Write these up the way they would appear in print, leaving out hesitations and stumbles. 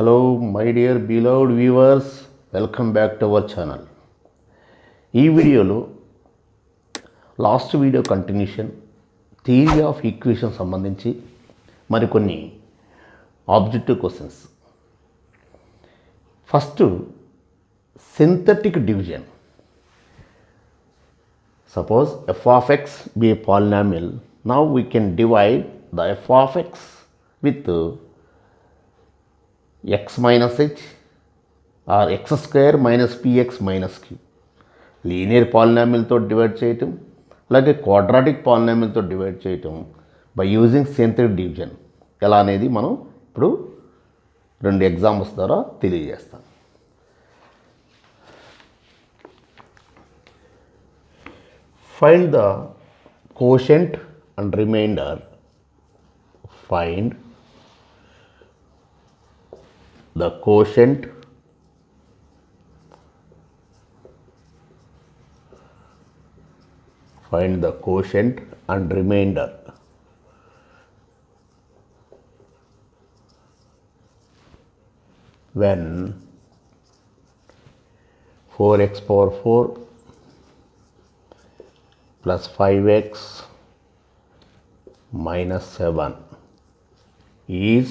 Hello my dear beloved viewers, welcome back to our channel. ఈ వీడియోలో last video continuation theory of equation సంబంధించి మరికొన్ని objective questions. First synthetic division. Suppose f of x be a polynomial. Now we can divide the f of x with x minus h or x square minus px minus q. Linear పాలినామిల్తో divide చేయటం, అలాగే quadratic పాలినామిల్తో divide చేయటం by using synthetic division ఎలా అనేది మనం ఇప్పుడు రెండు ఎగ్జాంపుల్స్ ద్వారా తెలియజేస్తాం. Find the quotient and remainder. Find the quotient and remainder when 4x power 4 plus 5x minus 7 is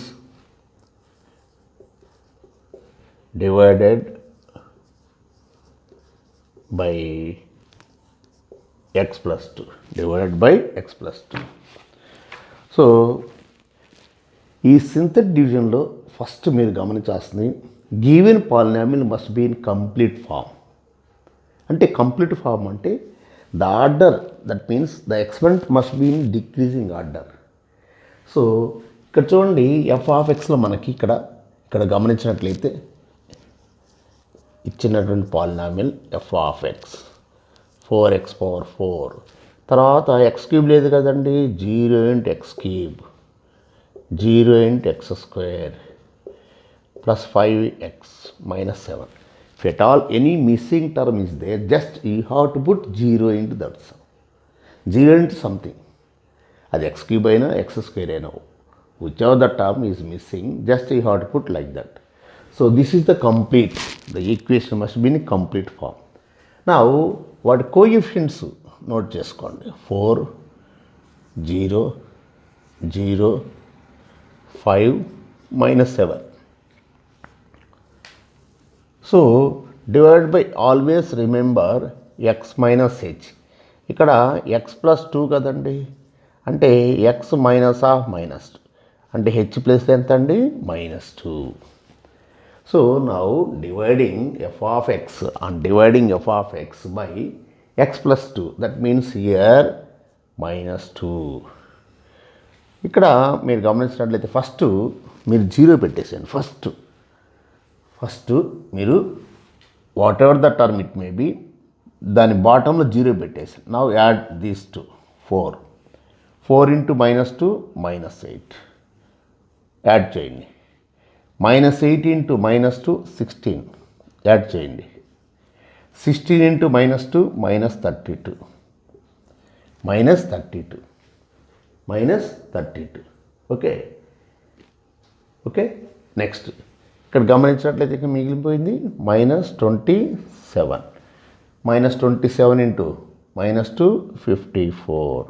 divided by x plus 2. So ఈ సింథటిక్ డివిజన్లో ఫస్ట్ మీరు గమనించాల్సింది, given polynomial must be in complete form. అంటే complete form అంటే the order, that means the exponent must be in decreasing order. So ఇక్కడ చూడండి, F of ఎక్స్లో మనకి ఇక్కడ గమనించినట్లయితే ఇచ్చినటువంటి polynomial F of X 4x power 4, తర్వాత ఎక్స్ క్యూబ్ లేదు కదండి, 0 into X cube, 0 into X square plus 5x minus 7. If at all any missing term is there, just you have to put 0 into that sum. 0 into something. అది x cube అయినా x square అయినా, whichever the term is missing, just you have to put like that. So this is the complete, the equation must be in complete form. Now what coefficients note చేసుకోండి. 4, 0, 0, 5 minus 7. So divide by, always remember X minus H. ఇక్కడ X plus 2 కదండి, అంటే X minus of minus 2 అంటే H plus ఎంత అండి, -2. So now dividing F of X and dividing F of X by X plus 2, that means here -2. ఇక్కడ మీరు గమనించినట్లయితే first మీరు 0 పెట్టేసేయండి. ఫస్ట్ మీరు what ever the term it may be, దాని బాటంలో 0 పెట్టేసి, now add these 2, 4 into -2 -8 add చేయండి, -8 ఇంటూ -2 16 యాడ్ చేయండి, 16 ఇంటూ -2 -32 ఓకే. నెక్స్ట్ ఇక్కడ గమనించినట్లయితే ఇక్కడ మిగిలిపోయింది -27, -27 into -2 54.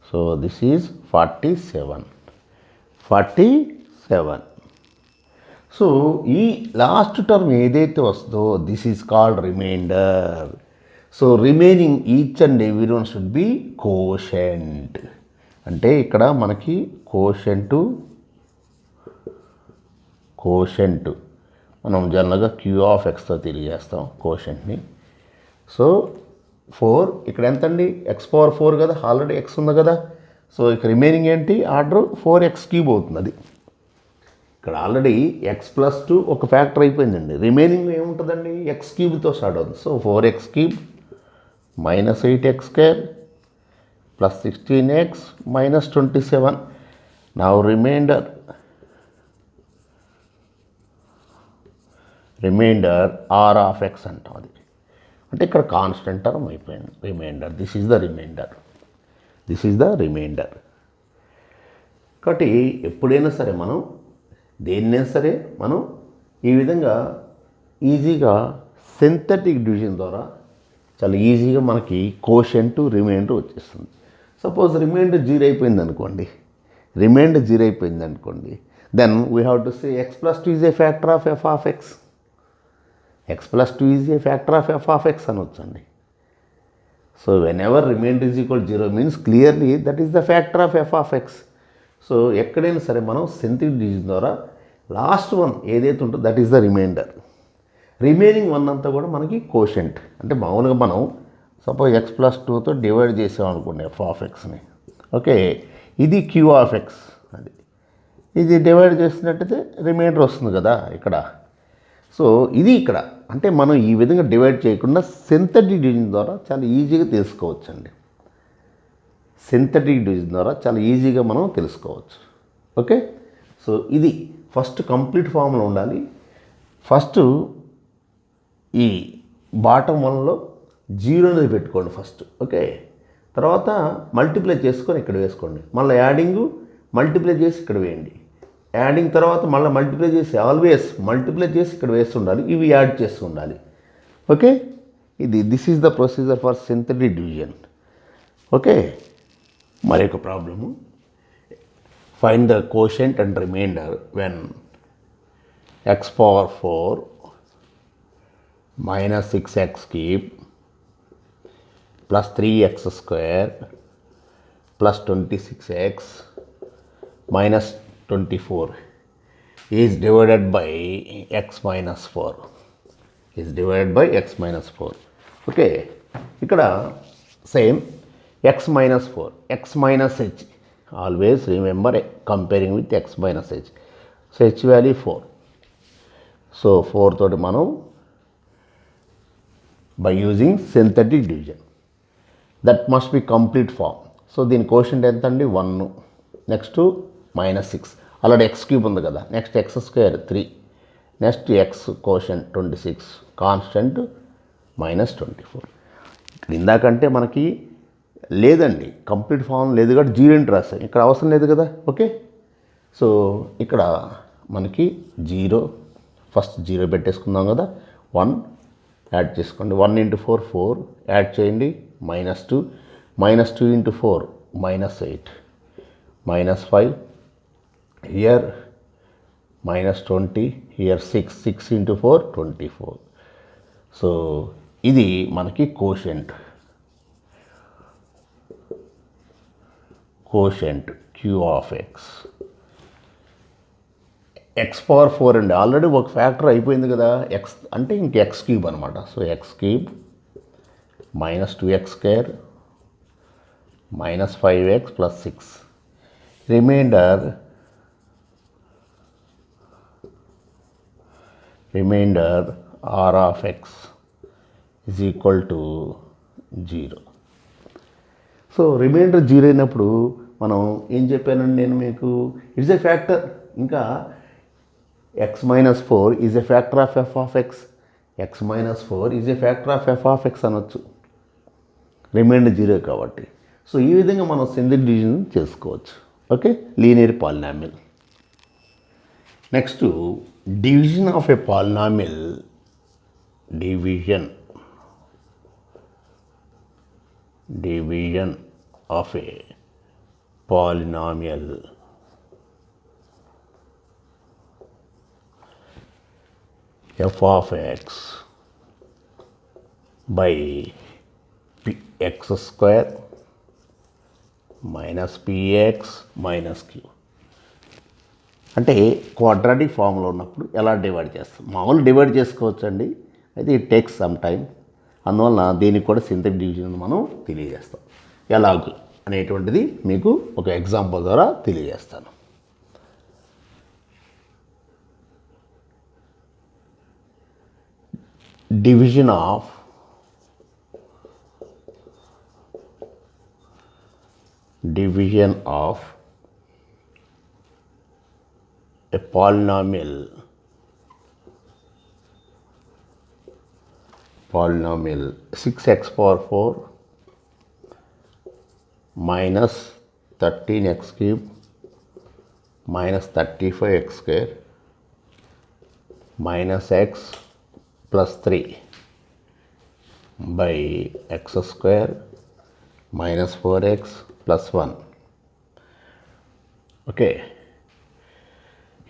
So this is 47. So ఈ లాస్ట్ టర్మ్ ఏదైతే వస్తుందో this is called reminder. So remaining each and every one should be quotient. అంటే ఇక్కడ మనకి కోషెంట్ మనం జనరల్గా క్యూ ఆఫ్ ఎక్స్తో తెలియజేస్తాం కోషెంట్ని. సో 4 ఇక్కడ ఎంత అండి, ఎక్స్ పవర్ 4 కదా, ఆల్రెడీ ఎక్స్ ఉంది కదా. సో ఇక రిమైనింగ్ ఏంటి, ఆర్డర్ 4x క్యూబ్ అవుతుంది. అది ఇక్కడ ఆల్రెడీ ఎక్స్ ప్లస్ 2 ఒక ఫ్యాక్టర్ అయిపోయిందండి, రిమైనింగ్ ఏముంటుందండి, ఎక్స్ క్యూబ్తో స్టార్ట్ అవుతుంది. So 4x cube -8x square plus 16x -27. Now reminder R of x అంటాం. అది అంటే ఇక్కడ కాన్స్టెంట్ టర్మ్ అయిపోయింది reminder. This is the reminder. కాబట్టి ఎప్పుడైనా సరే మనం దేన్నైనా సరే మనం ఈ విధంగా ఈజీగా సింథటిక్ డివిజన్ ద్వారా చాలా ఈజీగా మనకి కోషెంట్ రిమైండర్ వచ్చేస్తుంది. సపోజ్ రిమైండర్ జీరో అయిపోయింది అనుకోండి, then we have to say X plus two is a factor of F of X. X plus two is a factor of F of X అనొచ్చండి. So whenever remainder is equal zero means clearly that is the factor of F of X. So ఎక్కడైనా సరే మనం synthetic division ద్వారా last one ఏదైతే ఉంటుందో that is the reminder. Remaining one అంతా కూడా మనకి కోషెంట్. అంటే మామూలుగా మనం సపోజ్ ఎక్స్ ప్లస్ టూతో డివైడ్ చేసామనుకోండి ఎఫ్ ఆఫ్ ఎక్స్ని. ఓకే, ఇది క్యూ ఆఫ్ ఎక్స్, ఇది డివైడ్ చేసినట్టయితే రిమైండర్ వస్తుంది కదా ఇక్కడ. సో ఇది ఇక్కడ అంటే మనం ఈ విధంగా డివైడ్ చేయకుండా సింథటిక్ డివిజన్ ద్వారా చాలా ఈజీగా తెలుసుకోవచ్చండి. సింథటిక్ డివిజన్ ద్వారా చాలా ఈజీగా మనం తెలుసుకోవచ్చు. ఓకే, సో ఇది ఫస్ట్ కంప్లీట్ ఫామ్లో ఉండాలి. ఫస్ట్ ఈ బాటమ్ వన్లో జీరో అనేది పెట్టుకోండి ఫస్ట్. ఓకే, తర్వాత మల్టిప్లై చేసుకొని ఇక్కడ వేసుకోండి. మళ్ళీ యాడింగ్ మల్టిప్లై చేసి ఇక్కడ వేయండి. యాడింగ్ తర్వాత మళ్ళీ మల్టిప్లై చేసి ఆల్వేస్ మల్టిప్లై చేసి ఇక్కడ వేసి ఉండాలి. ఇవి యాడ్ చేస్తూ ఉండాలి. Okay, this is the procedure for synthetic division. Okay, మరొక problem, find the quotient and remainder when X power 4 minus 6x cube plus 3x square plus 26x minus 24 is divided by x minus 4. Okay, ఇక్కడ same x minus 4, x minus h, always remember comparing with x minus h. So h value 4. So 4 తోటి మనం by using synthetic division that must be complete form. So దీని quotient ఎంత అండి 1, next -6, already X cube ఉంది కదా, next X square 3, next X quotient 26, constant -24. ఇక్కడ ఇందాకంటే మనకి లేదండి కంప్లీట్ ఫామ్ లేదు కాబట్టి జీరో ఇంటి రాస్తాయి, ఇక్కడ అవసరం లేదు కదా. ఓకే, సో ఇక్కడ మనకి జీరో, ఫస్ట్ జీరో పెట్టేసుకుందాం కదా. 1 యాడ్ చేసుకోండి. 1 × 4 4, యాడ్ చేయండి -2, -2 × 4 -8, -5, హియర్ -20, హియర్ 6, 6 × 4 24. సో ఇది మనకి quotient Q of X. X power 4 అండి, ఆల్రెడీ ఒక ఫ్యాక్టర్ అయిపోయింది కదా, ఎక్స్ అంటే ఇంక ఎక్స్ క్యూబ్ అనమాట. So x cube -2x square -5x + 6, reminder r of X is equal to 0. So reminder 0 అయినప్పుడు మనం ఏం చెప్పానండి నేను మీకు, ఇట్స్ ఏ ఫ్యాక్టర్. ఇంకా x minus 4 is a factor of f of x. x minus 4 is a factor of f of x అనొచ్చు, reminder 0 కాబట్టి. So ఈ విధంగా మనం సింథటిక్ డివిజన్ చేసుకోవచ్చు. Okay, linear polynomial. Next division of A polynomial. Division of A polynomial. f of x by x square minus px minus q. అంటే quadratic ఫామ్లో ఉన్నప్పుడు ఎలా డివైడ్ చేస్తాం, మామూలు డివైడ్ చేసుకోవచ్చు అండి, అయితే ఇట్ టేక్స్ సమ్ టైం. అందువలన దీనికి కూడా సింథటిక్ డివిజన్ మనం తెలియజేస్తాం. ఎలాగో అనేటువంటిది మీకు ఒక ఎగ్జాంపుల్ ద్వారా తెలియజేస్తాను. Division of a polynomial 6x power 4 minus 13x cube minus 35x square minus x plus 3 by x square minus 4x plus 1. Okay,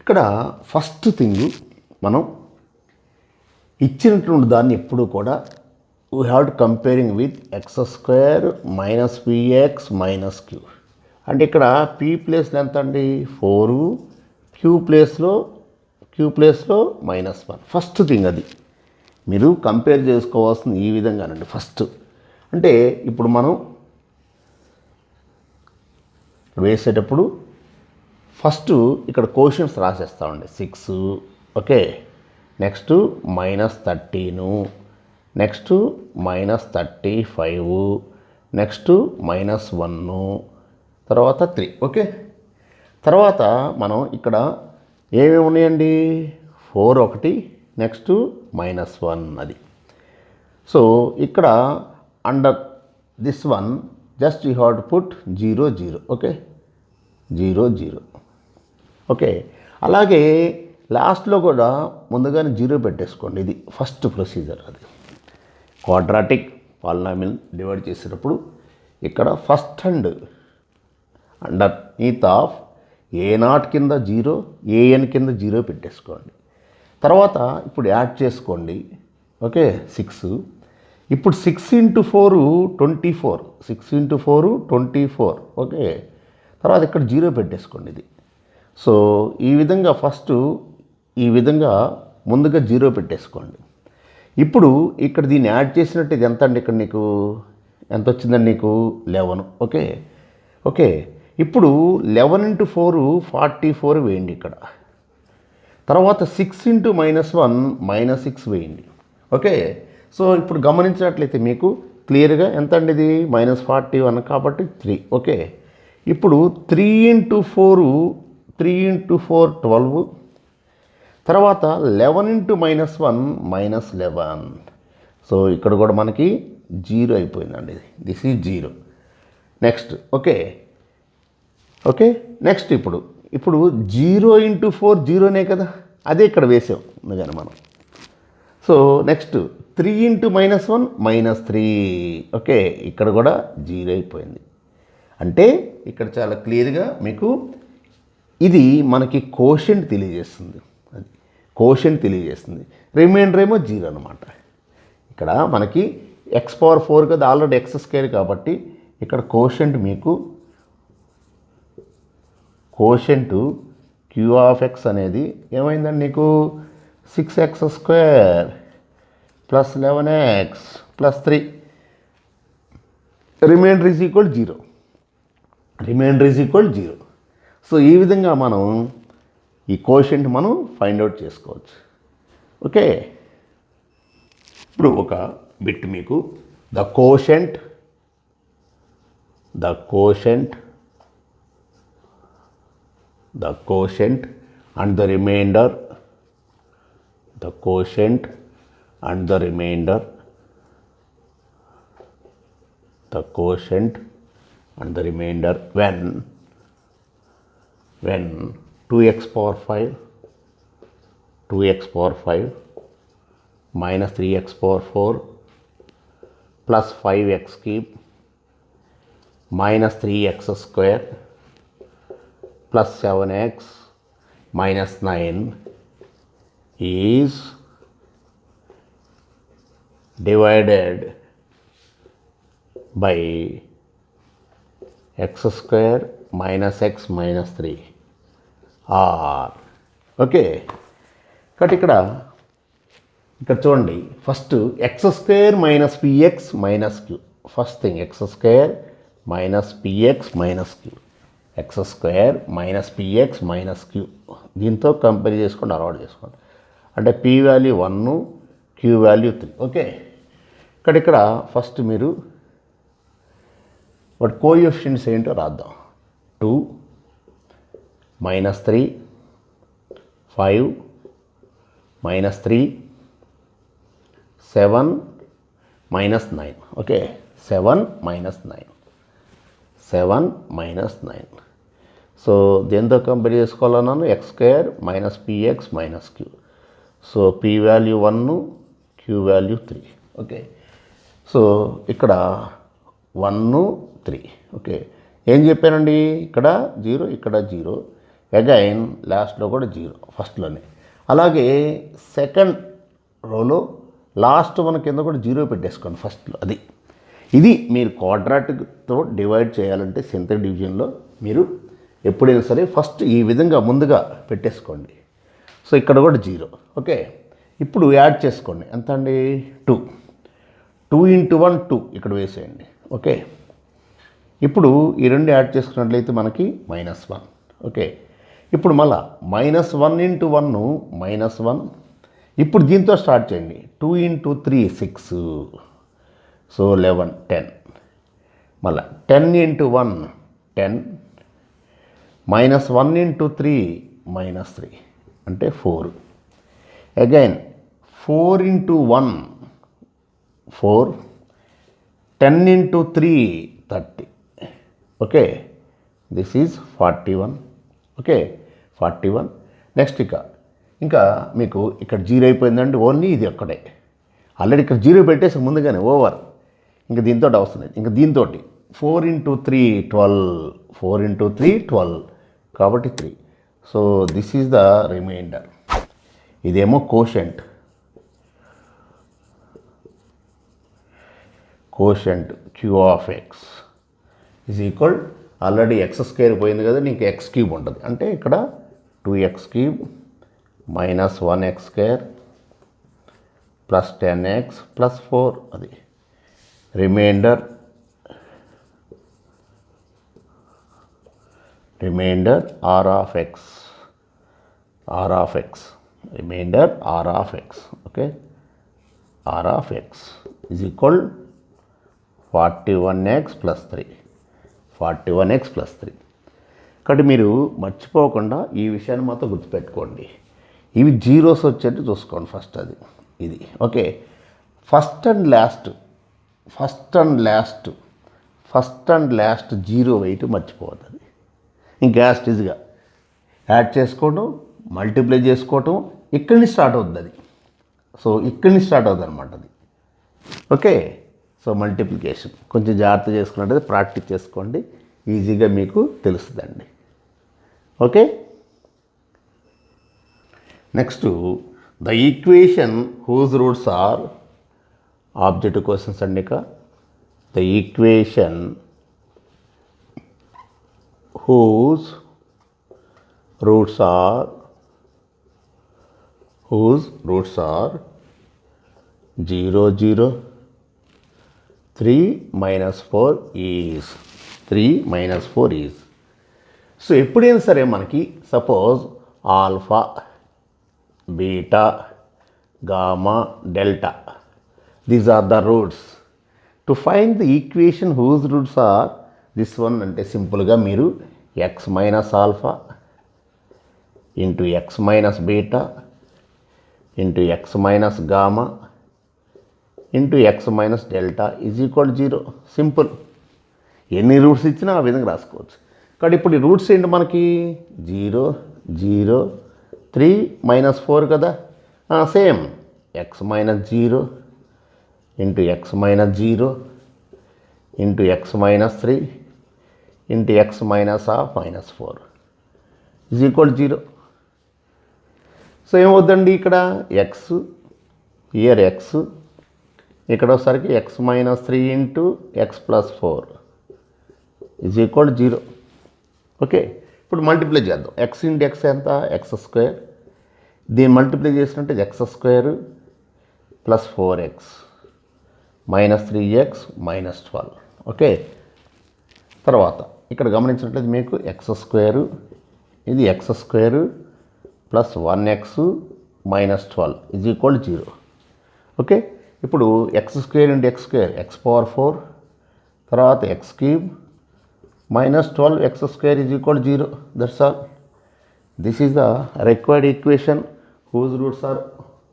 ఇక్కడ ఫస్ట్ థింగ్ మనం ఇచ్చినటువంటి దాన్ని ఎప్పుడు కూడా we have to comparing with x square minus p x minus q. అంటే ఇక్కడ P ప్లేస్లో ఎంత అండి 4, క్యూ ప్లేస్లో -1. ఫస్ట్ థింగ్ అది మీరు కంపేర్ చేసుకోవాల్సింది ఈ విధంగానండి. ఫస్ట్ అంటే ఇప్పుడు మనం వేసేటప్పుడు ఫస్ట్ ఇక్కడ కోషన్స్ రాసేస్తామండి. 6, ఓకే, నెక్స్ట్ -13, నెక్స్ట్ -35, నెక్స్ట్ -1, తర్వాత 3. ఓకే, తర్వాత మనం ఇక్కడ ఏమేమి ఉన్నాయండి 4 ఒకటి, నెక్స్ట్ -1 అది. సో ఇక్కడ under this one just you have to put 0 0. Okay, 0 0. Okay, అలాగే లాస్ట్లో కూడా ముందుగానే 0 పెట్టేసుకోండి. ఇది ఫస్ట్ ప్రొసీజర్. అది క్వాడ్రాటిక్ పాలినామిల్ డివైడ్ చేసేటప్పుడు ఇక్కడ first under neath of A0 కింద 0, AN కింద 0 పెట్టేసుకోండి. తర్వాత ఇప్పుడు యాడ్ చేసుకోండి. ఓకే, 6. ఇప్పుడు 6 × 4 24, 6 × 4 24. ఓకే, తర్వాత ఇక్కడ 0 పెట్టేసుకోండి. ఇది సో ఈ విధంగా ఫస్ట్ ఈ విధంగా ముందుగా 0 పెట్టేసుకోండి. ఇప్పుడు ఇక్కడ దీన్ని యాడ్ చేసినట్టు ఇది ఎంత అండి? ఇక్కడ నీకు ఎంత వచ్చిందండి? నీకు 11. ఓకే ఓకే, ఇప్పుడు 11 × 4 44 వేయండి ఇక్కడ. తర్వాత 6 × -1 -6 వేయండి. ఓకే, సో ఇప్పుడు గమనించినట్లయితే మీకు క్లియర్గా ఎంత అండి? ఇది -41 కాబట్టి 3. ఓకే, ఇప్పుడు 3 × 4 12. తర్వాత 11 × -1 -11. సో ఇక్కడ కూడా మనకి 0 అయిపోయిందండి. This is 0. Next okay okay, next ఇప్పుడు 0 × 4 0నే కదా, అదే ఇక్కడ వేసాం కానీ మనం. So next 3 × -1 -3. ఓకే, ఇక్కడ కూడా 0 అయిపోయింది. అంటే ఇక్కడ చాలా క్లియర్గా మీకు ఇది మనకి కోషెంట్ తెలియజేస్తుంది. అది కోషెంట్ తెలియజేస్తుంది. రిమైండర్ ఏమో 0 అనమాట. ఇక్కడ మనకి x⁴ కదా, ఆల్రెడీ x² కాబట్టి ఇక్కడ కోషెంట్ మీకు Q(x) అనేది ఏమైందండి? నీకు 6x² + 11x + 3. Reminder is equal 0. So ఈ విధంగా మనం ఈ కోషెంట్ మనం ఫైండ్ అవుట్ చేసుకోవచ్చు. ఓకే, ఇప్పుడు ఒక బిట్ మీకు the quotient and the remainder when 2x⁴ minus 3x⁴ plus 5x³ minus 3x² plus 7x minus 9 is divided by x² minus x minus 3 or okay. కాబట్టి ఇక్కడ చూడండి, first x² minus px minus q. First thing x² minus px minus q, x² minus px minus q. దీంతో compare చేసుకోండి, అలవాటు చేసుకోండి. అంటే p value 1, q value 3. Okay, ఇక్కడ first మీరు వాటి కోఎఫిషియెంట్స్ ఏంటో రాద్దాం. 2 -3 5 -3 7 -9. ఓకే, 7 -9. సో దేంతో కంపేర్ చేసుకోవాలన్నాను? x² minus px minus q. So p value 1, q value 3. Okay, so ఇక్కడ 1, 3. ఓకే, ఏం చెప్పానండి, ఇక్కడ 0, ఇక్కడ 0, అగైన్ లాస్ట్లో కూడా 0 ఫస్ట్లోనే. అలాగే సెకండ్ రోలో లాస్ట్ మన కింద కూడా 0 పెట్టేసుకోండి ఫస్ట్లో. ఇది మీరు క్వాడ్రాటిక్తో డివైడ్ చేయాలంటే సింథటిక్ డివిజన్లో మీరు ఎప్పుడైనా సరే ఫస్ట్ ఈ విధంగా ముందుగా పెట్టేసుకోండి. సో ఇక్కడ కూడా 0. ఓకే, ఇప్పుడు యాడ్ చేసుకోండి. ఎంత అండి, 2. 2 × 1 2 ఇక్కడ వేసేయండి. ఓకే, ఇప్పుడు ఈ రెండు యాడ్ చేసుకున్నట్లయితే మనకి -1. ఓకే, ఇప్పుడు మళ్ళా -1 × 1 -1. ఇప్పుడు దీంతో స్టార్ట్ చేయండి. 2 × 3 6, సో 11 10. మళ్ళా 10 × 1 10, -1 × 3 -3 అంటే 4. Again 4 × 1 4, 10 × 3 30. Okay, this is 41. Okay, 41. Next ఇంకా మీకు ఇక్కడ 0 అయిపోయిందండి, ఓన్లీ ఇది ఒక్కటే. ఆల్రెడీ ఇక్కడ 0 పెట్టేసి ముందుగానే ఓవర్. ఇంకా దీంతో అవసరం లేదు. ఇంకా దీంతో 4 × 3 12, 4 × 3 12 కాబట్టి 3. So this is the remainder. ఇదేమో quotient q of X is equal, already x² పోయింది కదా, నీకు x³ ఉంటుంది. అంటే ఇక్కడ 2x³ - 1x² + 10x + 4. అది reminder r of x, reminder r of x. Okay, r of x is equal 41x + 3, 41x + 3. కాబట్టి మీరు మర్చిపోకుండా ఈ విషయాన్ని మాత్రం గుర్తుపెట్టుకోండి. ఇవి జీరోస్ వచ్చేట్టు చూసుకోండి ఫస్ట్. ఇది okay. First and last 0 weight మర్చిపోవద్దు. అది ఇంకా యాస్టిజ్గా యాడ్ చేసుకోవడం, మల్టిప్లై చేసుకోవటం ఇక్కడి నుంచి స్టార్ట్ అవుతుంది అది. సో ఇక్కడి నుంచి స్టార్ట్ అవుతుంది అనమాట అది. ఓకే, సో మల్టిప్లికేషన్ కొంచెం జాగ్రత్త చేసుకున్నట్టయితే ప్రాక్టీస్ చేసుకోండి, ఈజీగా మీకు తెలుస్తుందండి. Okay, next the equation whose roots are objective questions అండి. ఇక the equation whose roots are 0 0 3 - 4 is 3 - 4 is. So ఎప్పుడైనా సరే మనకి suppose alpha, beta, gamma, delta, these are the roots. To find the equation whose roots are this one అంటే సింపుల్గా మీరు x - alpha into x - beta into x - gamma into x - delta is equal 0. Simple. ఎన్ని roots ఇచ్చినా ఆ విధంగా రాసుకోవచ్చు. కాబట్టి ఇప్పుడు ఈ రూట్స్ ఏంటి మనకి 0 0 3 - 4 కదా. Same x - 0 into x - 0 into x - 3 into x - 4 is equal 0. So ఏమవుద్దండి ఇక్కడ x, ఇయర్ x, ఇక్కడ ఒకసారికి x - 3 into x + 4 is equal 0. Okay, ఇప్పుడు మల్టిప్లై చేద్దాం. x × x ఎంత, x². దీన్ని మల్టిప్లై చేసినట్టు x² + 4x - 3x - 12. ఓకే, తర్వాత ఇక్కడ గమనించినట్లయితే మీకు x², ఇది x² + 1x - 12 is equal 0. Okay, ఇప్పుడు x² × x², x⁴, తర్వాత x³ - 12x² is equal 0. That's all. This is the required equation whose roots are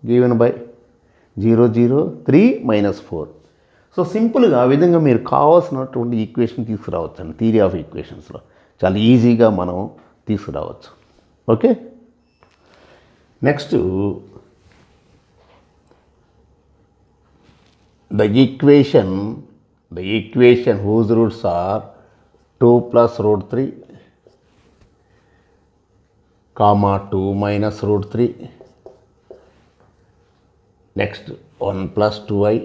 given by 0 0 3 - 4. So సింపుల్గా ఆ విధంగా మీరు కావాల్సినటువంటి ఈక్వేషన్ తీసుకురావచ్చు అండి. థియరీ ఆఫ్ ఈక్వేషన్స్లో చాలా ఈజీగా మనం తీసుకురావచ్చు. Okay, next the equation whose roots are 2 plus root 3 comma 2 minus root 3, next 1 plus 2i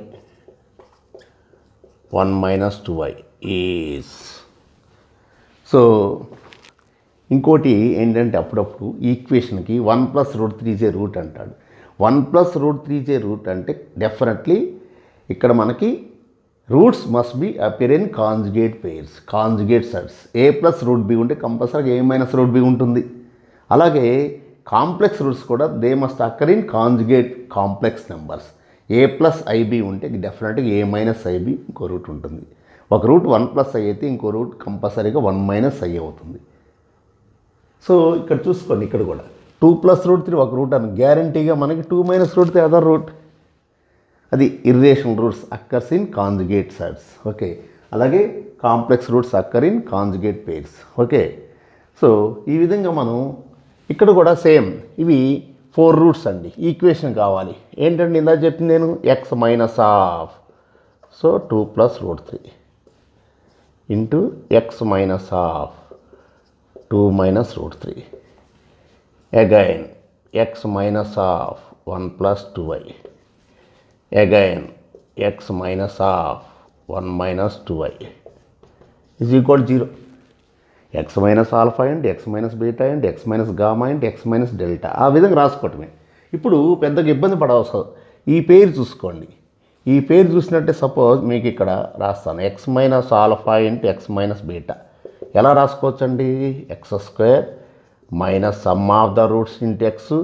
1 minus 2i is. So ఇంకోటి ఏంటంటే అప్పుడప్పుడు ఈక్వేషన్కి 1 ప్లస్ రూట్ 3 రూట్ అంటాడు. 1 ప్లస్ రూట్ 3 రూట్ అంటే డెఫినెట్లీ ఇక్కడ మనకి roots must be appear in conjugate pairs, conjugate sets. A plus root b ఉంటే కంపల్సరీగా a minus root b ఉంటుంది. అలాగే కాంప్లెక్స్ రూట్స్ కూడా they must occur in conjugate complex numbers. A plus i b ఉంటే డెఫినెట్గా ఏ మైనస్ ఐబి ఇంకో root ఉంటుంది. ఒక రూట్ 1 ప్లస్ ఐ అయితే ఇంకో రూట్ కంపల్సరీగా 1 మైనస్ ఐ అవుతుంది. సో ఇక్కడ చూసుకోండి, ఇక్కడ కూడా 2 ప్లస్ రూట్ 3 ఒక రూట్ అని గ్యారంటీగా మనకి 2 మైనస్ రూట్ 3 అదర్ రూట్. అది irrational roots occurs in conjugate sets. Okay, అలాగే complex roots occur in conjugate pairs. Okay, so ఈ విధంగా మనం ఇక్కడ కూడా సేమ్ ఇవి 4 రూట్స్ అండి. ఈక్వేషన్ కావాలి ఏంటంటే ఇందా చెప్పింది నేను X minus of, so 2 plus root 3 into X minus of 2 minus root 3 again X minus of 1 plus 2i again X minus of 1 minus 2i is equal 0. X minus alpha and X minus beta and X minus gamma and X minus delta, ఆ విధంగా రాసుకోవటమే. ఇప్పుడు పెద్దగా ఇబ్బంది పడవసరం. ఈ పేరు చూసుకోండి, ఈ పేరు చూసినట్టే సపోజ్ మీకు ఇక్కడ రాస్తాను X minus alpha into X minus beta. ఎలా రాసుకోవచ్చండి? X square minus sum of the roots into X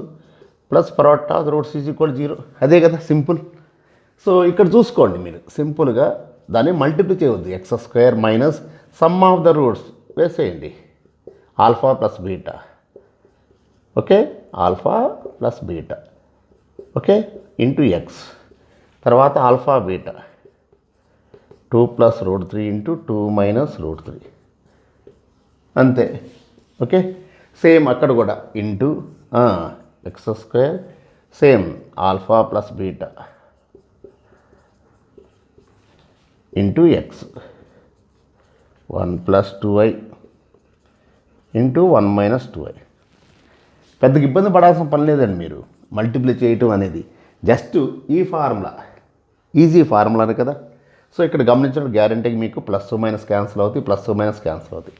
plus product of the roots is equal 0. అదే కదా సింపుల్. సో ఇక్కడ చూసుకోండి, మీరు సింపుల్గా దాన్ని మల్టిప్లై చేయవద్దు. X square minus sum of the roots వేసేయండి, alpha plus beta. Okay, alpha plus beta, okay, into X, తర్వాత alpha beta 2 plus root 3 into 2 minus root 3, అంతే. ఓకే, సేమ్ అక్కడ కూడా into X square same alpha plus beta into X 1 plus 2i into 1 minus 2i. పెద్దగా ఇబ్బంది పడాల్సిన పని లేదండి. మీరు మల్టిప్లై చేయటం అనేది జస్ట్ ఈ ఫార్ములా, ఈజీ ఫార్ములానే కదా. సో ఇక్కడ గమనించడం గ్యారంటీకి మీకు ప్లస్ మైనస్ క్యాన్సిల్ అవుతాయి, ప్లస్ మైనస్ క్యాన్సిల్ అవుతాయి.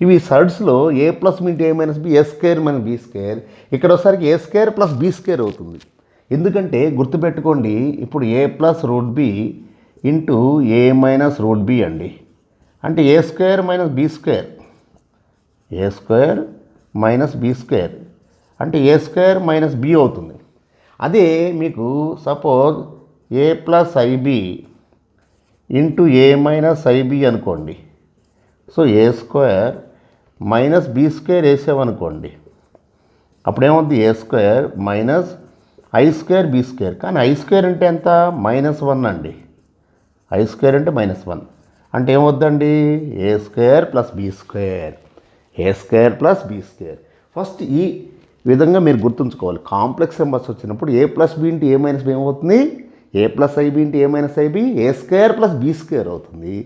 ఇవి సర్డ్స్లో ఏ plus into A minus B, A square minus B square. ఇక్కడ ఒకసారికి ఏ స్క్వేర్ ప్లస్ బి స్క్వేర్ అవుతుంది. ఎందుకంటే గుర్తుపెట్టుకోండి, ఇప్పుడు ఏ plus root B into A minus root B అండి, అంటే ఏ square minus B square, A square minus B square అంటే ఏ square minus B అవుతుంది. అదే మీకు suppose A plus I B into A minus I B అనుకోండి. So A square minus B square వేసామనుకోండి, అప్పుడేమవుతుంది? A square minus I square B square. కానీ I square అంటే ఎంత? -1 అండి. ఐ స్క్వేర్ అంటే -1 అంటే ఏమవుద్దండి? A square plus B square, A square plus B square. First ఈ విధంగా మీరు గుర్తుంచుకోవాలి. కాంప్లెక్స్ నెంబర్స్ వచ్చినప్పుడు A plus B into A minus B ఏమవుతుంది? A plus I B into A minus I B A square plus B square అవుతుంది.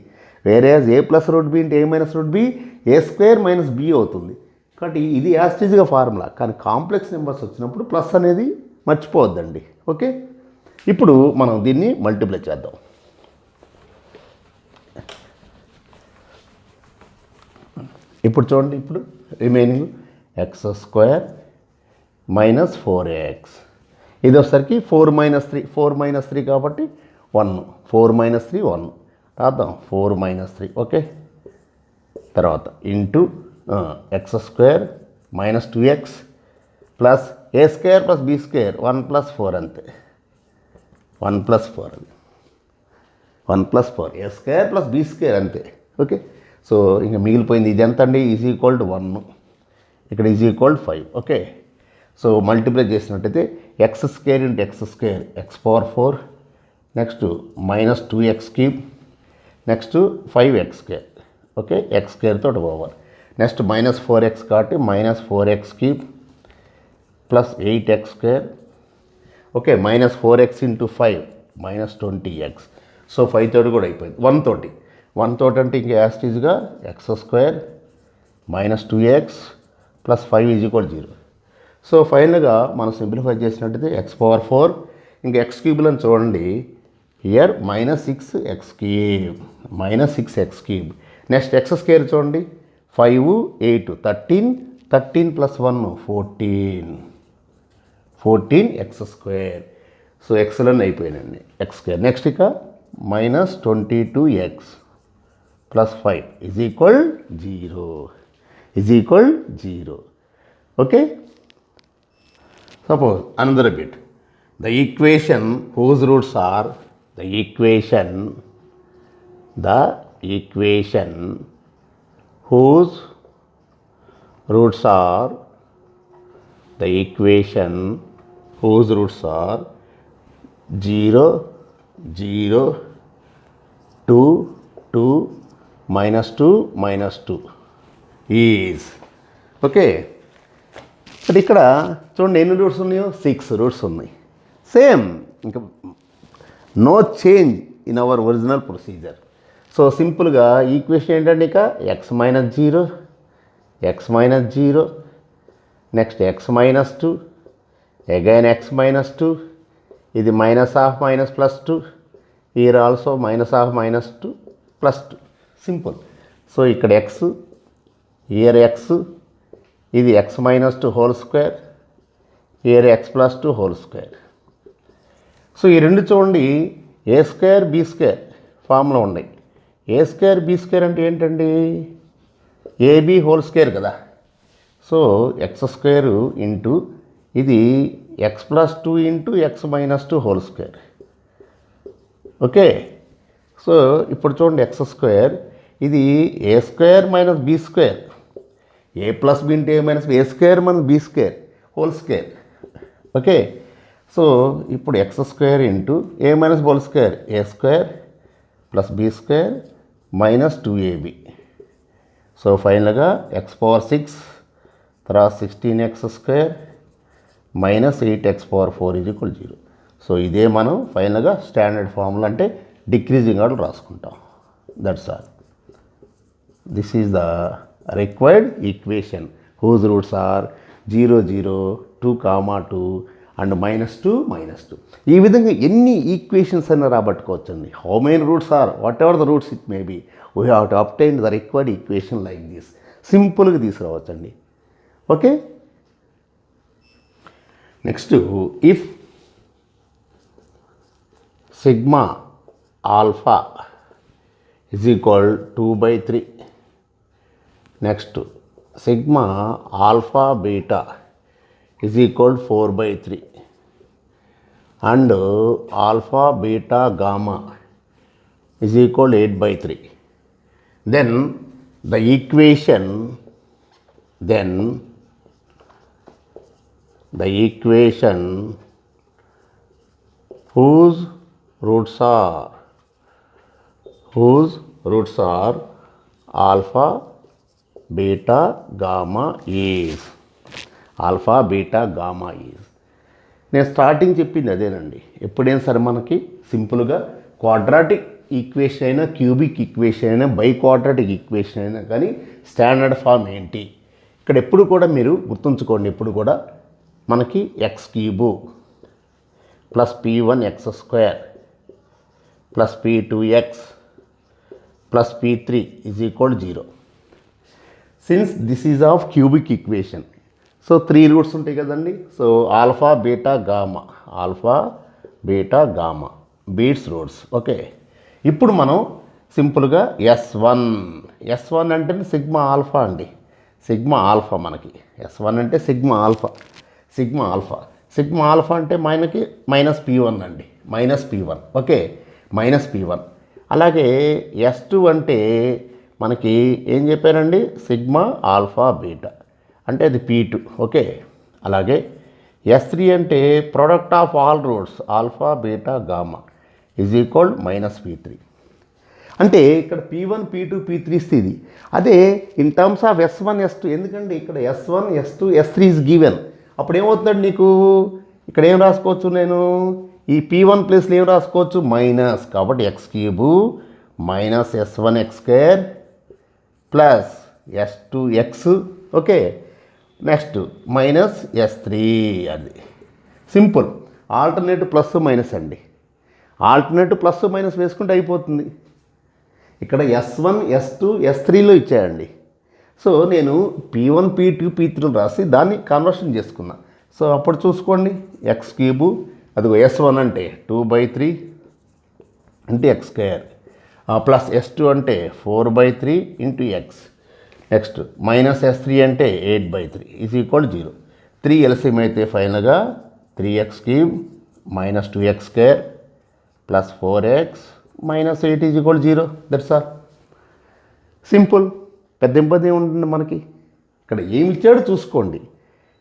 వేరే ఏ plus root B into A minus root B A square minus B అవుతుంది. కాబట్టి ఇది యాస్టీజ్గా formula. కానీ complex numbers వచ్చినప్పుడు plus అనేది మర్చిపోవద్దండి. ఓకే, ఇప్పుడు మనం దీన్ని మల్టిప్లై చేద్దాం. ఇప్పుడు చూడండి, ఇప్పుడు remaining X square minus 4x, ఇది వచ్చేసరికి 4 మైనస్ 3 కాబట్టి 1, 4 మైనస్ 3 1 రాద్దాం, 4 మైనస్ 3. ఓకే, తర్వాత into X square minus 2x plus a square plus B square 1 plus 4 అంతే, 1 ప్లస్ 4 అది 1 plus 4 a square plus B square అంతే. ఓకే, సో ఇంకా మిగిలిపోయింది ఇది ఎంత అండి? ఈజ్ ఈక్వల్ టు 1, ఇక్కడ is equal to 5. Okay, so multiply చేసినట్టయితే x square into X square x power 4, next minus 2x cube, next 5x square. Okay, x square తోటి over, next minus 4x కాబట్టి minus 4x cube plus 8x square. Okay, minus 4x into 5 minus 20x so 5 తోటి కూడా అయిపోయింది. 1 తోటి అంటే ఇంక యాస్టీజ్గా x² minus 2x plus 5 is equal 0. So ఫైనల్గా మనం సింప్లిఫై చేసినట్టయితే x⁴ ఇంకా x³ అని చూడండి. హియర్ -6x³ నెక్స్ట్ x² చూడండి 5 8 13 ప్లస్ 1 14x². సో ఎక్స్లను అయిపోయినండి x². నెక్స్ట్ ఇక -22x plus 5 is equal 0. Okay. Suppose another bit, the equation whose roots are the equation whose roots are 0 0 2 2 -2 is okay. But ఇక్కడ చూడండి ఎన్ని roots ఉన్నాయో 6 roots ఉన్నాయి. Same ఇంకా no change in our original procedure. So సింపుల్గా equation ఏంటంటే ఇక x-0 next x-2 again x-2 ఇది -12 +2 here ఆల్సో -12 +2 సింపుల్. సో ఇక్కడ x హియర్ x ఇది x-2 whole square here x+2 whole square. So ఈ రెండు చూడండి a² b² ఫామ్లో ఉన్నాయి. a² b² అంటే ఏంటండి ab హోల్ స్క్వేర్ కదా. సో x² ఇంటూ ఇది x+2 into x-2 whole square. Okay. So ఇప్పుడు చూడండి x² ఇది a² minus b². a plus b into a minus b, a² minus b² whole square. Okay. So ఇప్పుడు x² into a minus hole square a² plus b² minus 2ab. So ఫైనల్గా x⁴ తర్వాత 16x² minus 8x⁴ is equal 0. So ఇదే మనం ఫైనల్గా standard formula అంటే decreasing order రాసుకుంటాం. That's all. This is the required equation whose roots are 0 0 2 2 and -2 -2. ఈ విధంగా ఎన్ని ఈక్వేషన్స్ అయినా రాబట్టుకోవచ్చండి. How many roots are whatever the roots it may be we have to obtain the required equation like this. సింపుల్గా తీసుకురావచ్చండి. Okay. Next if sigma alpha is equal 2/3 next sigma alpha beta is equal 4/3 and alpha beta gamma is equal 8/3. Then the equation whose roots are alpha beta gamma is నేను starting చెప్పింది అదేనండి. ఎప్పుడైనా సరే మనకి సింపుల్గా quadratic equation అయినా cubic equation అయినా by quadratic equation అయినా కానీ స్టాండర్డ్ ఫామ్ ఏంటి ఇక్కడ ఎప్పుడు కూడా మీరు గుర్తుంచుకోండి. ఎప్పుడు కూడా మనకి x³ plus p1x² plus p2x plus p3 is equal 0. Since this is of cubic equation. So 3 roots ఉంటాయి కదండి. So alpha beta gamma beats roots. Okay. ఇప్పుడు మనం సింపుల్గా S1 అంటే సిగ్మా ఆల్ఫా అండి. సిగ్మా ఆల్ఫా మనకి S1 అంటే సిగ్మా ఆల్ఫా అంటే మనకి -p1 అండి. -p1. ఓకే. -p1. అలాగే S2 అంటే మనకి ఏం చెప్పారండి సిగ్మా ఆల్ఫా బీటా అంటే అది p2. ఓకే. అలాగే S3 అంటే product of all roots alpha beta gamma is equal -p3. అంటే ఇక్కడ p1 p2 p3 ఇది. అదే in terms of S1 S2 ఎందుకంటే ఇక్కడ S1 S2 S3 is given. అప్పుడు ఏమవుతుందండి నీకు ఇక్కడ ఏం రాసుకోవచ్చు నేను ఈ p1 ప్లేస్లో ఏం రాసుకోవచ్చు మైనస్, కాబట్టి X cube minus s1x² plus s2x, okay, next minus s3, అది సింపుల్. ఆల్టర్నేటివ్ ప్లస్ మైనస్ అండి, ఆల్టర్నేటివ్ ప్లస్ మైనస్ వేసుకుంటే అయిపోతుంది. ఇక్కడ s1 s2 s3లో ఇచ్చాయండి. సో నేను p1 p2 p3 రాసి దాన్ని కన్వర్షన్ చేసుకున్నా. సో అప్పుడు చూసుకోండి, ఎక్స్ క్యూబు అదిగో s1 అంటే 2/3 ఇంటూ x² ప్లస్ s2 అంటే 4/3 into x, next minus s3 అంటే 8/3 ఈజ్ ఈక్వల్ 0. 3 ఎల్సిఎం అయితే ఫైనల్గా 3x³ minus 2x² plus 4x minus 8 is equal 0. That's all, simple. పెద్ద ఇబ్బంది ఉంటుంది మనకి. ఇక్కడ ఏమి ఇచ్చాడో చూసుకోండి.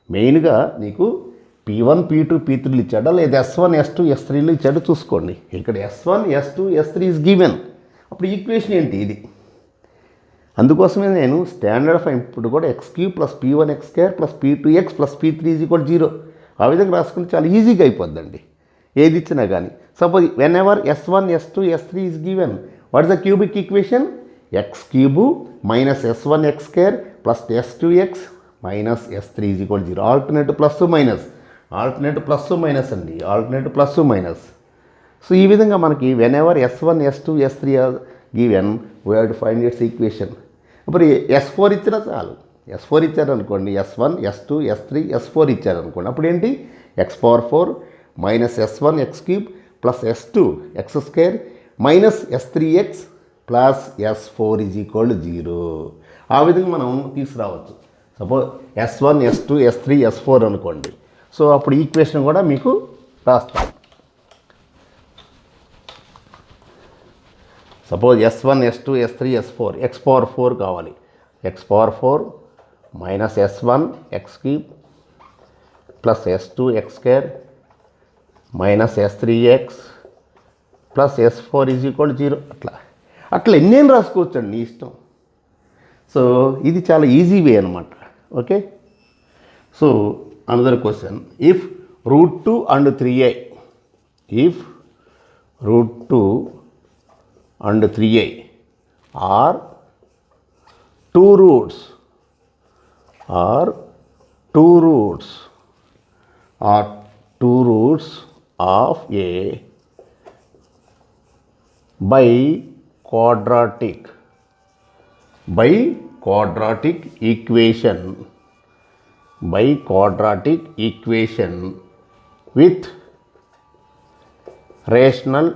మెయిన్గా నీకు p1 p2 p3 ఇచ్చాడా లేదా s1 s2 s3 ఇచ్చాడో చూసుకోండి. ఇక్కడ s1 s2 s3 is given. అప్పుడు ఈక్వేషన్ ఏంటి ఇది? అందుకోసమే నేను స్టాండర్డ్ ఫైవ్ ఇప్పుడు కూడా x³ plus p1x² plus p2x plus p3 is equal 0 ఆ విధంగా రాసుకుంటే చాలా ఈజీగా అయిపోద్దండి ఏది ఇచ్చినా కానీ. Suppose when ever s1 s2 s3 is given, what is the cubic equation? x³ minus s1x² plus s2x minus s3 is equal 0. Alternative plus minus, alternative plus minus అండి, alternative plus minus. So ఈ విధంగా మనకి when ever s1 s2 s3 given we have to find it's equation. ఇప్పుడు s4 ఇచ్చినా చాలు. s4 ఇచ్చారనుకోండి, s1 s2 s3 s4 ఇచ్చారనుకోండి, అప్పుడు ఏంటి x⁴ minus s1 x³ plus s2 x² minus s3x plus s4 is equal 0. ఆ విధంగా మనం తీసుకురావచ్చు. Suppose s1 s2 s3 s4 అనుకోండి. సో అప్పుడు ఈక్వేషన్ కూడా మీకు రాస్తాం. Suppose s1 s2 s3 s4 x⁴ కావాలి. x⁴ minus s1 x³ plus s2 x² minus s3x plus s4 is equal 0. అట్లా ఎన్నేం రాసుకోవచ్చండి నీ ఇష్టం. సో ఇది చాలా ఈజీ వే అనమాట. Okay, so another question, if √2 and 3i, if √2 and 3i are two roots of a biquadratic equation with rational.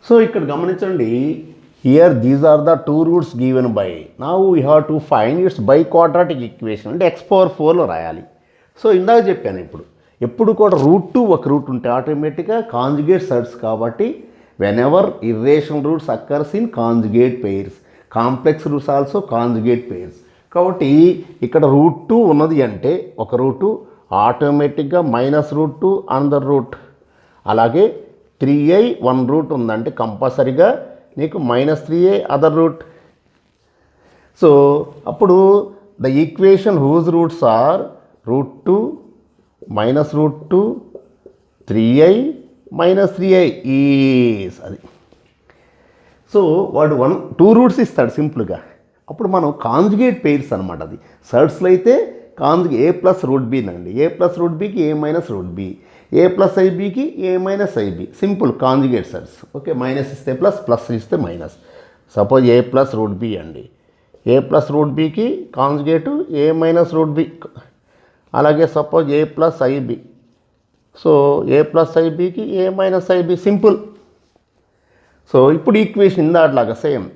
So ఇక్కడ గమనించండి, here these are the two roots given by. Now we have to find its biquadratic equation, అంటే x⁴లో రాయాలి. So ఇందాక చెప్పాను, ఎప్పుడు కూడా √2 ఒక రూట్ ఉంటే ఆటోమేటిక్గా కాంజుగేట్ సెట్స్, కాబట్టి when ever irrational roots occurs in conjugate pairs, complex roots also conjugate pairs. కాబట్టి ఇక్కడ √2 ఉన్నది అంటే ఒక రూటు ఆటోమేటిక్గా మైనస్ √2 అనదర్ రూట్. అలాగే 3i వన్ రూట్ ఉందంటే కంపల్సరీగా నీకు minus 3i other root. So అప్పుడు the equation whose roots are √2 minus √2 3i minus 3i is అది. సో వాడు 2 రూట్స్ ఇస్తాడు సింపుల్గా. అప్పుడు మనం కాంజుగేట్ పెయిర్స్ అనమాట. అది సర్డ్స్లో అయితే a ప్లస్ √b నండి, a ప్లస్ √bకి a minus √b, a plus ibకి a minus ib, simple conjugate sets. Okay, minus ఇస్తే ప్లస్, ప్లస్ ఇస్తే minus. Suppose a plus √b అండి, a ప్లస్ √bకి కాంజుగేటు a మైనస్ √b. అలాగే suppose a plus ib, so a plus ibకి a minus ib, simple. So ఇప్పుడు equation ఇందాట్లాగా same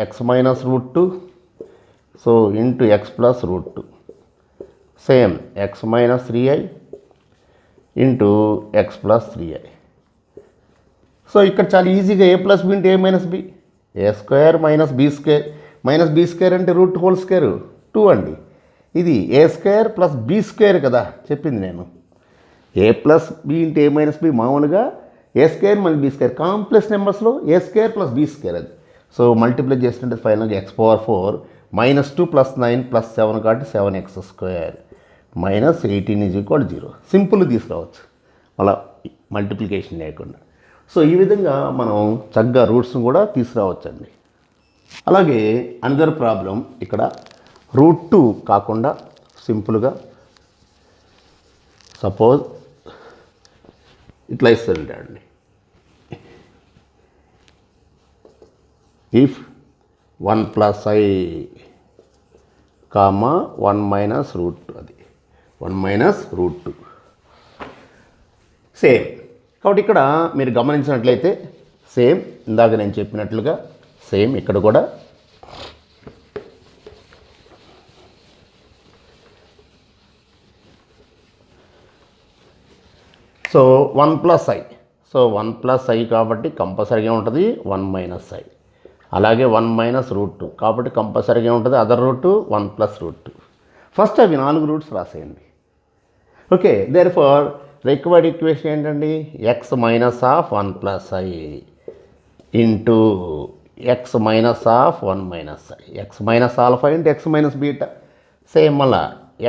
x minus √2 so into x plus √2 same x minus 3i into x plus 3i. So ఇక్కడ చాలా ఈజీగా a plus B into a minus b, a² minus b² అంటే √2 2 అండి. ఇది a² plus b² కదా చెప్పింది నేను. a plus B into a minus b మామూలుగా a² minus b² complex నెంబర్స్లో a² plus b² అది. సో మల్టిప్లై చేస్తుంటే ఫైనల్గా x⁴ -2 + 9 + 7 కాబట్టి 7x² minus 18 is equal 0. Simple తీసుకురావచ్చు అలా మల్టిప్లికేషన్ లేకుండా. సో ఈ విధంగా మనం చక్కగా రూట్స్ని కూడా తీసుకురావచ్చండి. అలాగే అనదర్ ప్రాబ్లం ఇక్కడ √2 కాకుండా సింపుల్గా సపోజ్ ఇట్లా ఇస్తాడండి. ఇఫ్ 1 + i, 1 - √2, అది 1 - √2 సేమ్. కాబట్టి ఇక్కడ మీరు గమనించినట్లయితే సేమ్ ఇందాక నేను చెప్పినట్లుగా సేమ్ ఇక్కడ కూడా సో 1 + i, సో 1 + i కాబట్టి కంపల్సరీగా ఉంటుంది 1 - i. అలాగే 1 - √2 కాబట్టి కంపల్సరీగా ఉంటుంది అదర్ రూట్ 1 + √2. ఫస్ట్ అవి 4 రూట్స్ రాసేయండి. ఓకే, దేర్ఫోర్ రిక్వైర్డ్ ఈక్వేషన్ ఏంటండి? x - 1 + i into x - 1 - i, x - α into x - beta. Same మళ్ళా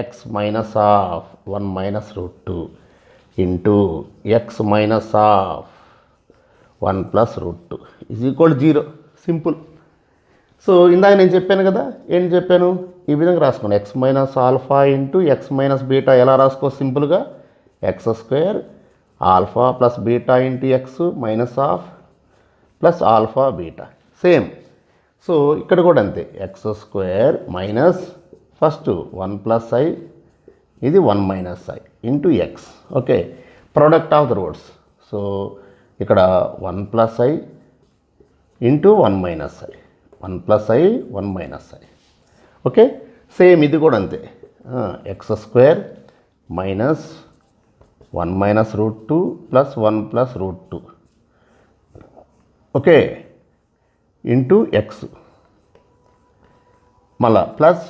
x - 1 - √2 into x - 1 + √2 is equal 0. Simple. So ఇందాక నేను చెప్పాను కదా, ఏంటి చెప్పాను? ఈ విధంగా రాసుకోండి. x - α ఇంటూ x - బీటా ఎలా రాసుకోవచ్చు? సింపుల్గా x² α + beta into x - plus alpha beta. Same. So ఇక్కడ కూడా అంతే, x² మైనస్ ఫస్ట్ 1 + i, ఇది 1 - i into x. Okay, product of the roots. So ఇక్కడ 1 + i into 1 - i, 1 + i 1 - i. Okay, same ఇది కూడా అంతే, x² minus 1 - √2 plus 1 + √2 okay into x, మళ్ళా plus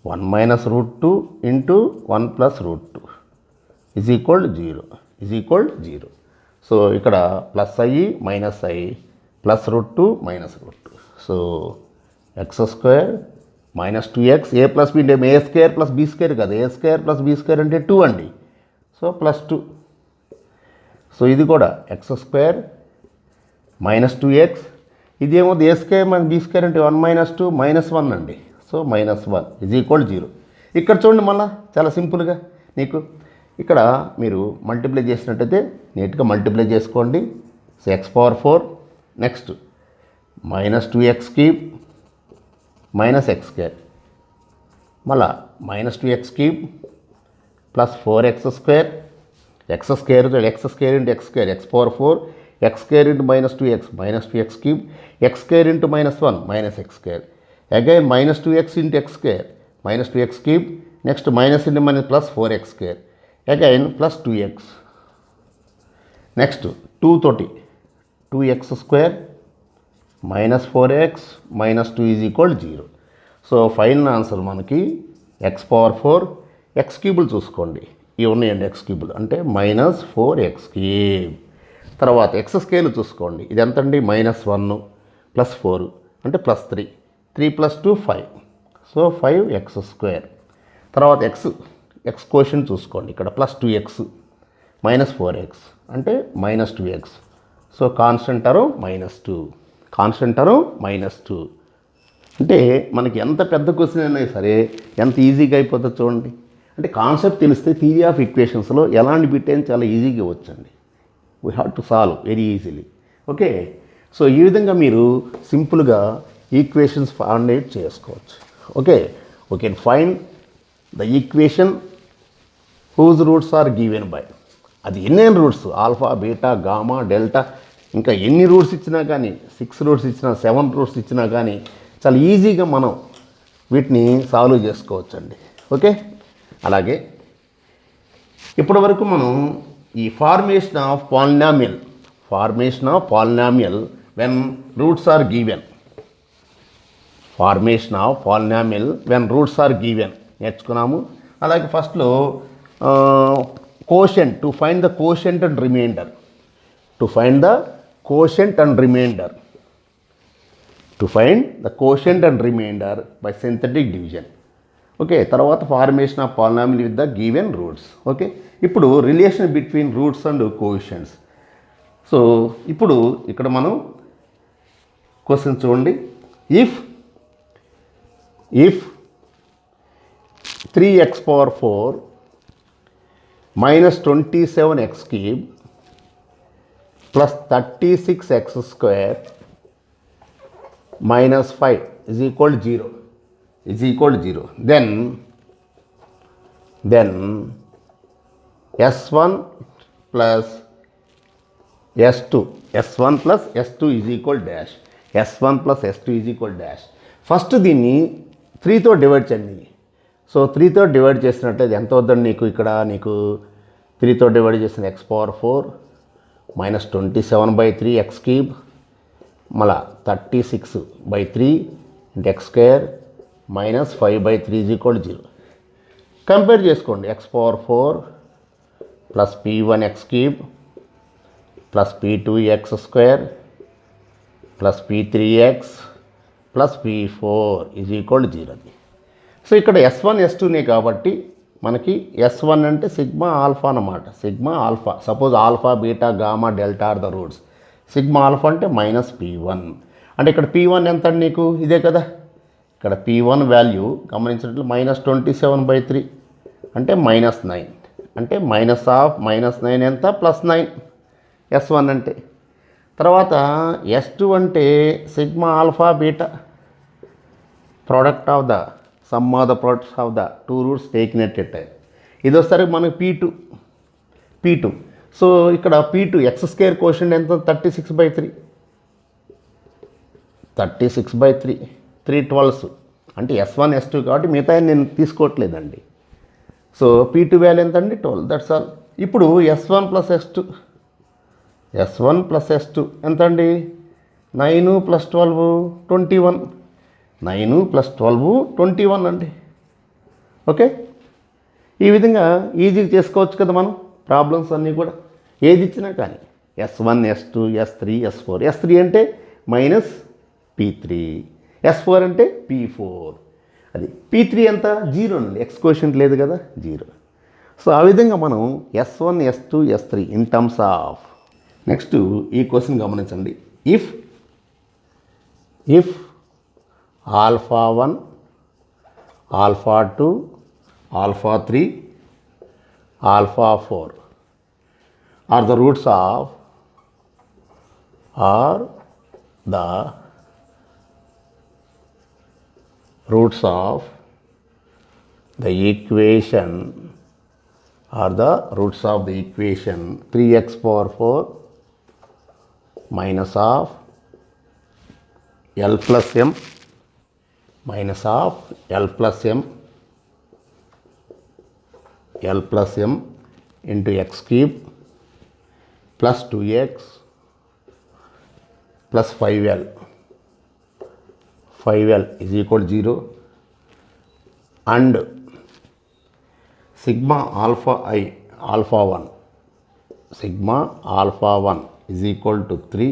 1 - √2 into 1 + √2 is equal 0. So ఇక్కడ +i - i plus √2 - √2. So x² minus 2x a + b అంటే a² + b² కదా, a² + b² అంటే 2 అండి. So +2. So ఇది కూడా x² మైనస్ 2x, ఇదేమో a² - b² అంటే 1 - 2 -1 అండి. So -1 is equal 0. ఇక్కడ చూడండి మళ్ళీ చాలా సింపుల్గా నీకు ఇక్కడ మీరు మల్టిప్లై చేసినట్టయితే నీట్గా మల్టిప్లై చేసుకోండి. So x⁴ next -2x³ -x², మళ్ళా -2x³ plus 4x² x² into x², x⁴ x² into -2x -2x³, x² into -1 -x², again -2x into x² -2x³, next minus into minus plus 4x², again plus 2x, next 2 తోటి 2x² -4x -2 is equal 0. So final answer మనకి x⁴ x³ చూసుకోండి, ఇవి ఉన్నాయండి x³ అంటే -4x³. తర్వాత x² చూసుకోండి, ఇది ఎంత అండి? -1 ప్లస్ 4 అంటే +3, 3 + 2 5, సో 5x². తర్వాత x కోషెంట్ చూసుకోండి, ఇక్కడ +2x -4x అంటే -2x. So constant term -2, constant term -2. అంటే మనకి ఎంత పెద్ద క్వశ్చన్ అయినా సరే ఎంత ఈజీగా అయిపోతుందో చూడండి. అంటే కాన్సెప్ట్ తెలిస్తే థియరీ ఆఫ్ ఈక్వేషన్స్లో ఎలాంటి బిట్ అయినా చాలా ఈజీగా వచ్చండి. We have to solve very easily. Okay, so ఈ విధంగా మీరు సింపుల్గా ఈక్వేషన్స్ ఫైండ్ చేసుకోవచ్చు. Okay, we can find the equation whose roots are given by, అది ఎన్నైనా roots alpha beta gamma delta, ఇంకా ఎన్ని రూట్స్ ఇచ్చినా కానీ 6 రూట్స్ ఇచ్చినా 7 రూట్స్ ఇచ్చినా కానీ చాలా ఈజీగా మనం వీటిని సాల్వ్ చేసుకోవచ్చండి. ఓకే, అలాగే ఇప్పటి వరకు మనం ఈ formation of polynomial when roots are given, formation of polynomial when roots are given నేర్చుకున్నాము. అలాగే ఫస్ట్లో quotient, to find the quotient and remainder, to find the quotient and remainder, to find the quotient and remainder by synthetic division. Okay, తర్వాత formation of polynomial with the given roots. Okay, ఇప్పుడు relation between roots and coefficients. So ఇప్పుడు ఇక్కడ మనం question చూడండి. If 3x power 4 minus 27x cube plus 36x square minus 5 is equal to 0, then s1 plus s2 is equal dash, s1 plus s2 is equal dash. First దీన్ని 3తో divide చేయండి. So 3తో divide చేసినట్లయితే ఎంత అవుతుందండి నీకు? ఇక్కడ నీకు 3తో divide చేసిన x power 4 minus 27/3 x cube మళ్ళా 36/3 into x square minus 5/3 is equal to 0. Compare చేసుకోండి. x power 4 plus p1 x cube plus p2 x square plus p3x plus p4 is equal to 0. So ఇక్కడ s1 s2నే కాబట్టి మనకి s1 అంటే sigma alpha అన్నమాట. Sigma alpha, suppose alpha beta gamma delta are the roots. Sigma alpha అంటే minus p1. అంటే ఇక్కడ p1 ఎంత అండి నీకు? ఇదే కదా. ఇక్కడ p1 వాల్యూ గమనించినట్లు మైనస్ 27/3 అంటే మైనస్ 9. అంటే -9 ఎంత? ప్లస్ 9 s1 అంటే. తర్వాత s2 అంటే sigma alpha beta product of the sum of the products of the two roots taken at a time. ఇది వచ్చేసరికి మనకి p2. సో ఇక్కడ p2 x స్క్వేర్ కోషెంట్ ఎంత? 36/3 3/12 అంటే s1 s2 కాబట్టి మిగతా నేను తీసుకోవట్లేదండి. సో p2 వాల్యూ ఎంత అండి? 12. That's all. ఇప్పుడు s1 ప్లస్ s2 ఎంత అండి? 9 + 12 21. 9 + 12 21 అండి. ఓకే, ఈ విధంగా ఈజీగా చేసుకోవచ్చు కదా మనం ప్రాబ్లమ్స్ అన్నీ కూడా. ఏది ఇచ్చినా కానీ s1 s2 s3 s4. s3 అంటే మైనస్ p3, s4 అంటే p4. అది p3 ఎంత? 0 అండి. ఎక్స్ కోషెంట్ లేదు కదా, 0. సో ఆ విధంగా మనం s1 s2 s3 in terms of. Next ఈ క్వశ్చన్ గమనించండి. If alpha 1 alpha 2 alpha 3 alpha 4 are the roots of the equation 3x power 4 minus of L plus M minus of L plus M into x cube plus 2x plus 5L is equal to 0 and sigma alpha 1 is equal to 3,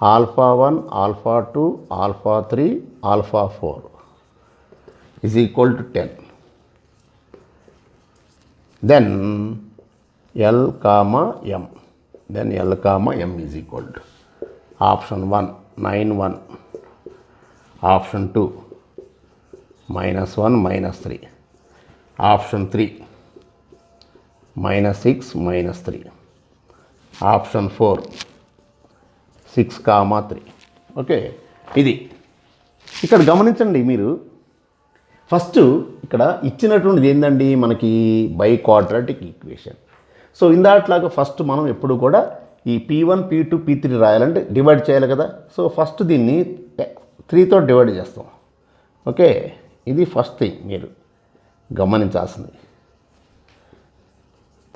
alpha 1 alpha 2 alpha 3 alpha 4 is equal to 10. Then L comma M is equal to option 1 9 1, option 2 -1 -3, option 3 -6 -3, option 4 6, 3. Okay, ఇది ఇక్కడ గమనించండి మీరు. First ఇక్కడ ఇచ్చినటువంటిది ఏంటండి మనకి? Biquadratic equation. So ఇందాట్లాగా first మనం ఎప్పుడు కూడా ఈ p1 p2 p3 రాయాలంటే డివైడ్ చేయాలి కదా. సో ఫస్ట్ దీన్ని 3తో డివైడ్ చేస్తాం. ఓకే, ఇది ఫస్ట్ థింగ్ మీరు గమనించాల్సింది.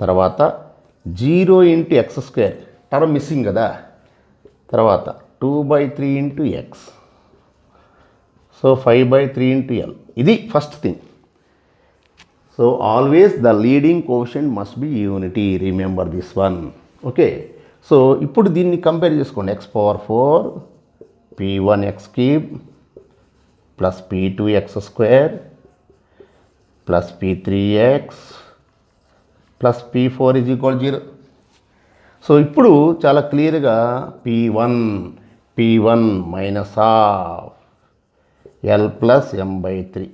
తర్వాత 0 × x స్క్వేర్ టర్మ్ మిస్సింగ్ కదా. తర్వాత 2/3 × x. So 5/3 × L. ఇది first thing. So always the leading coefficient must be unity. Remember this one. Okay, so ఇప్పుడు దీన్ని కంపేర్ చేసుకోండి. x power 4 p1 x cube plus p2 x square plus P3x plus P4 is equal 0. So ఇప్పుడు చాలా క్లియర్గా P1 minus of L plus M/3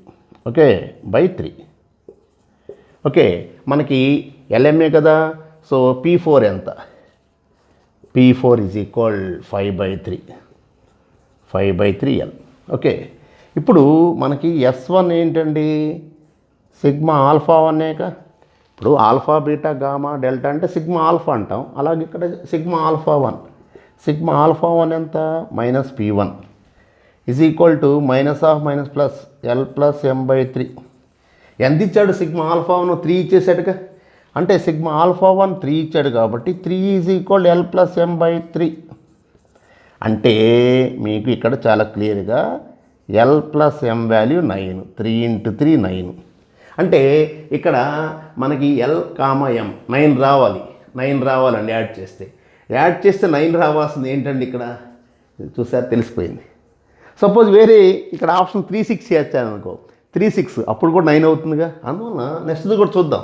okay by 3. Okay మనకి LMA కదా, so P4 ఎంత? P4 is equal 5/3L. Okay ఇప్పుడు మనకి S1 ఏంటండి? Sigma alpha 1 ఇప్పుడు ఆల్ఫా బీటా గామా డెల్టా అంటే సిగ్మా ఆల్ఫా అంటాం. అలాగే ఇక్కడ సిగ్మా ఆల్ఫా 1 ఎంత? Minus P1 is equal to minus of minus plus L plus M/3. ఎంత ఇచ్చాడు? సిగ్మా ఆల్ఫా 1 3 ఇచ్చేసాడుగా, అంటే సిగ్మా ఆల్ఫా 1 3 ఇచ్చాడు కాబట్టి 3 is equal L plus M/3. అంటే మీకు ఇక్కడ చాలా క్లియర్గా L ప్లస్ M వాల్యూ 9, 3 × 3 9. అంటే ఇక్కడ మనకి L, M 9 రావాలండి. యాడ్ చేస్తే 9 రావాల్సింది ఏంటండి? ఇక్కడ చూసారు, తెలిసిపోయింది. సపోజ్ వేరే ఇక్కడ ఆప్షన్ 3 6 చేర్చాను అనుకో, 3 6 అప్పుడు కూడా 9 అవుతుందిగా. అందువల్ల నెక్స్ట్ది కూడా చూద్దాం.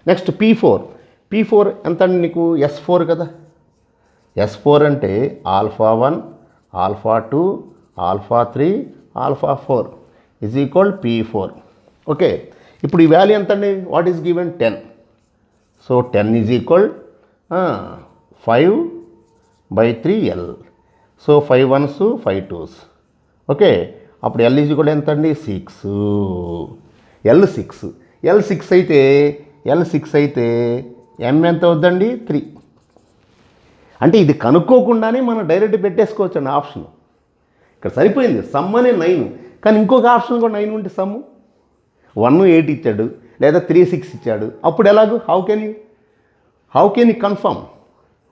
నెక్స్ట్ P4 ఎంత అండి నీకు? S4 కదా. S4 అంటే alpha 1 alpha 2 alpha 3 alpha 4 is equal P4. Okay ఇప్పుడు ఈ వాల్యూ ఎంత అండి? What is given? 10. So 10 is equal 5/3L. So 5 1s 5 2s. Okay అప్పుడు L ఈజ్ ఈక్వల్ ఎంత అండి? 6. L 6 అయితే M ఎంత అవుద్దండి? 3. అంటే ఇది కనుక్కోకుండానే మనం డైరెక్ట్ పెట్టేసుకోవచ్చు అండి ఆప్షన్. ఇక్కడ సరిపోయింది. సమ్ అనే 9, కానీ ఇంకొక ఆప్షన్ కూడా 9 ఉంటే సమ్ము 1 8 ఇచ్చాడు, లేదా 3 6 ఇచ్చాడు. అప్పుడు ఎలాగో how can you confirm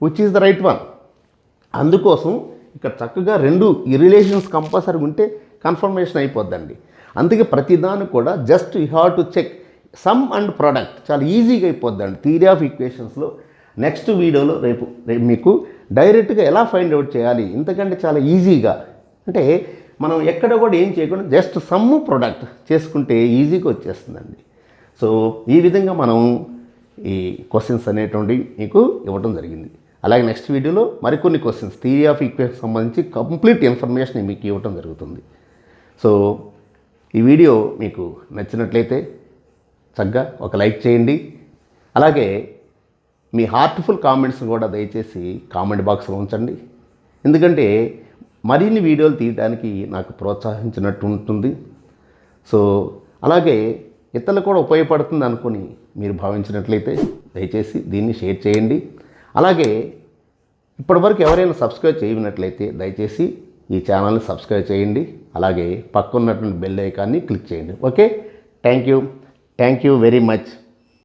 which is the right one? అందుకోసం ఇక్కడ చక్కగా రెండు ఈ రిలేషన్స్ కంపల్సరీ ఉంటే కన్ఫర్మేషన్ అయిపోద్దండి. అందుకే ప్రతిదాన్ని కూడా just you have to check sum and product, చాలా ఈజీగా అయిపోద్దండి థియరీ ఆఫ్ ఈక్వేషన్స్లో. నెక్స్ట్ వీడియోలో రేపు మీకు డైరెక్ట్గా ఎలా ఫైండ్ అవుట్ చేయాలి, ఇంతకంటే చాలా ఈజీగా, అంటే మనం ఎక్కడ కూడా ఏం చేయకుండా జస్ట్ సమ్ ప్రొడక్ట్ చేసుకుంటే ఈజీగా వచ్చేస్తుందండి. సో ఈ విధంగా మనం ఈ క్వశ్చన్స్ అనేటువంటి మీకు ఇవ్వడం జరిగింది. అలాగే నెక్స్ట్ వీడియోలో మరికొన్ని క్వశ్చన్స్ థియరీ ఆఫ్ ఈక్వేషన్ సంబంధించి కంప్లీట్ ఇన్ఫర్మేషన్ మీకు ఇవ్వడం జరుగుతుంది. సో ఈ వీడియో మీకు నచ్చినట్లయితే చక్కగా ఒక లైక్ చేయండి. అలాగే మీ హార్ట్ఫుల్ కామెంట్స్ కూడా దయచేసి కామెంట్ బాక్స్లో ఉంచండి. ఎందుకంటే మరిన్ని వీడియోలు తీయడానికి నాకు ప్రోత్సహించినట్టు ఉంటుంది. సో అలాగే ఇతరులకు కూడా ఉపయోగపడుతుంది అనుకుని మీరు భావించినట్లయితే దయచేసి దీన్ని షేర్ చేయండి. అలాగే ఇప్పటివరకు ఎవరైనా సబ్స్క్రైబ్ చేయనట్లయితే దయచేసి ఈ ఛానల్ని సబ్స్క్రైబ్ చేయండి. అలాగే పక్కన్నటువంటి బెల్ ఐకాన్ని క్లిక్ చేయండి. Okay, thank you very much.